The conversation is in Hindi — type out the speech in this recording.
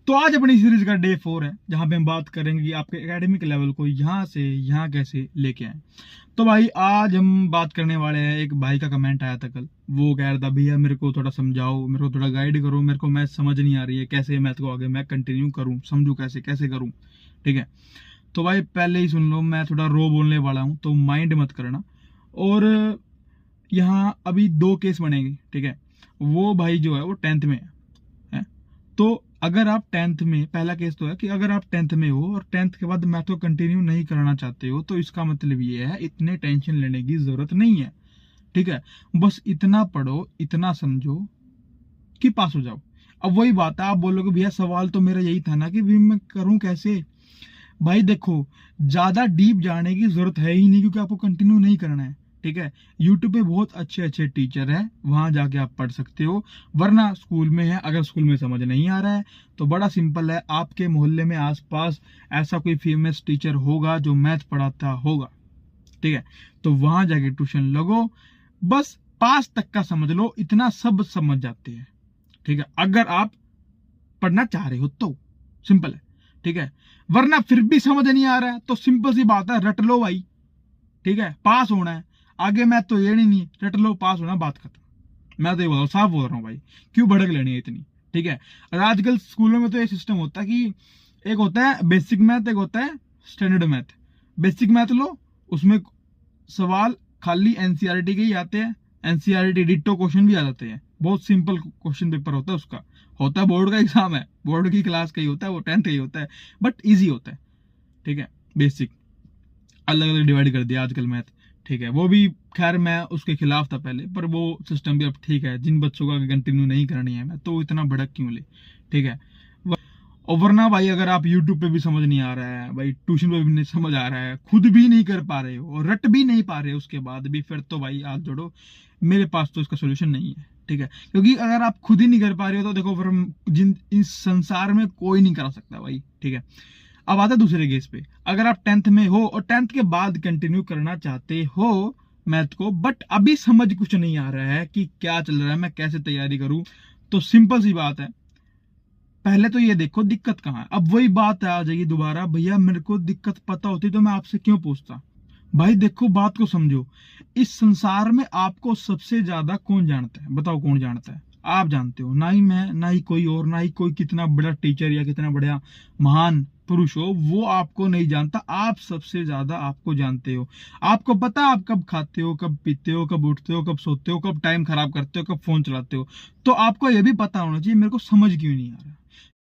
तो आज अपनी सीरीज का डे 4 है, जहां पे हम बात करेंगे कि आपके एकेडमिक लेवल को यहाँ से यहाँ कैसे लेके आए। तो भाई आज हम बात करने वाले हैं, एक भाई का कमेंट आया था कल, वो कह रहा था भैया मेरे को थोड़ा समझाओ, मेरे को थोड़ा गाइड करो, मेरे को मैथ समझ नहीं आ रही है, कैसे मैथ को आगे मैं कंटिन्यू करूँ, समझूं कैसे कैसे करूँ। ठीक है, तो भाई पहले ही सुन लो, मैं थोड़ा रो बोलने वाला हूँ तो माइंड मत करना। और यहाँ अभी 2 केस बनेंगे। ठीक है, वो भाई जो है वो 10th में है। तो अगर आप 10th में, पहला केस तो है कि अगर आप 10th में हो और 10th के बाद मैथ को कंटिन्यू नहीं करना चाहते हो, तो इसका मतलब ये है इतने टेंशन लेने की जरूरत नहीं है। ठीक है, बस इतना पढ़ो, इतना समझो कि पास हो जाओ। अब वही बात है, आप बोलोगे भैया सवाल तो मेरा यही था ना कि भी मैं करूं कैसे। भाई देखो, ज्यादा डीप जाने की जरूरत है ही नहीं, क्योंकि आपको कंटिन्यू नहीं करना है। ठीक है, यूट्यूब पे बहुत अच्छे अच्छे टीचर है, वहां जाके आप पढ़ सकते हो। वरना स्कूल में है, अगर स्कूल में समझ नहीं आ रहा है तो बड़ा सिंपल है, आपके मोहल्ले में आसपास ऐसा कोई फेमस टीचर होगा जो मैथ पढ़ाता होगा। ठीक है, तो वहां जाके ट्यूशन लगो, बस पास तक का समझ लो, इतना सब समझ जाते हैं। ठीक है, अगर आप पढ़ना चाह रहे हो तो सिंपल है। ठीक है, वरना फिर भी समझ नहीं आ रहा है तो सिंपल सी बात है, रट लो भाई। ठीक है, पास होना है, आगे मैं तो ये नहीं, रट लो, पास होना, बात खत्म। मैं तो ये बोल रहा हूँ, साफ बोल रहा हूँ भाई, क्यों भड़क लेनी है इतनी। ठीक है, और आजकल स्कूलों में तो ये सिस्टम होता है कि एक होता है बेसिक मैथ, एक होता है स्टैंडर्ड मैथ। बेसिक मैथ लो, उसमें सवाल खाली एनसीईआरटी के ही आते हैं, एनसीईआरटी डिट्टो क्वेश्चन भी आ जाते हैं, बहुत सिंपल क्वेश्चन पेपर होता है उसका। होता है बोर्ड का एग्जाम है, बोर्ड की क्लास का ही होता है, वो 10th का ही होता है, बट इजी होता है। ठीक है, बेसिक अलग अलग डिवाइड कर दिया आजकल मैथ। ठीक है, वो भी खैर मैं उसके खिलाफ था पहले, पर वो सिस्टम भी अब ठीक है, जिन बच्चों का कंटिन्यू नहीं करनी है मैं तो इतना भड़क क्यों ले। ठीक है, और वरना भाई अगर आप यूट्यूब पे भी समझ नहीं आ रहा है, भाई ट्यूशन पे भी नहीं समझ आ रहा है, खुद भी नहीं कर पा रहे हो और रट भी नहीं पा रहे हो उसके बाद भी, फिर तो भाई हाथ जोड़ो, मेरे पास तो इसका सोल्यूशन नहीं है। ठीक है, क्योंकि अगर आप खुद ही नहीं कर पा रहे हो तो देखो फिर जिन इस संसार में कोई नहीं करा सकता भाई। ठीक है, अब आता है दूसरे केस पे, अगर आप 10th में हो और 10th के बाद कंटिन्यू करना चाहते हो मैथ को, बट अभी समझ कुछ नहीं आ रहा है कि क्या चल रहा है, मैं कैसे तैयारी करूं, तो सिंपल सी बात है, पहले तो ये देखो दिक्कत कहाँ है। अब वही बात आ जाएगी दोबारा, भैया मेरे को दिक्कत पता होती तो मैं आपसे क्यों पूछता। भाई देखो, बात को समझो, इस संसार में आपको सबसे ज्यादा कौन जानता है, बताओ कौन जानता है। आप जानते हो, ना ही मैं, ना ही कोई और, ना ही कोई कितना बड़ा टीचर या कितना बड़ा महान पुरुष हो, वो आपको नहीं जानता। आप सबसे ज्यादा आपको जानते हो। आपको पता है आप कब खाते हो, कब पीते हो, कब उठते हो, कब सोते हो, कब टाइम खराब करते हो, कब फोन चलाते हो। तो आपको यह भी पता होना चाहिए मेरे को समझ क्यों नहीं आ रहा।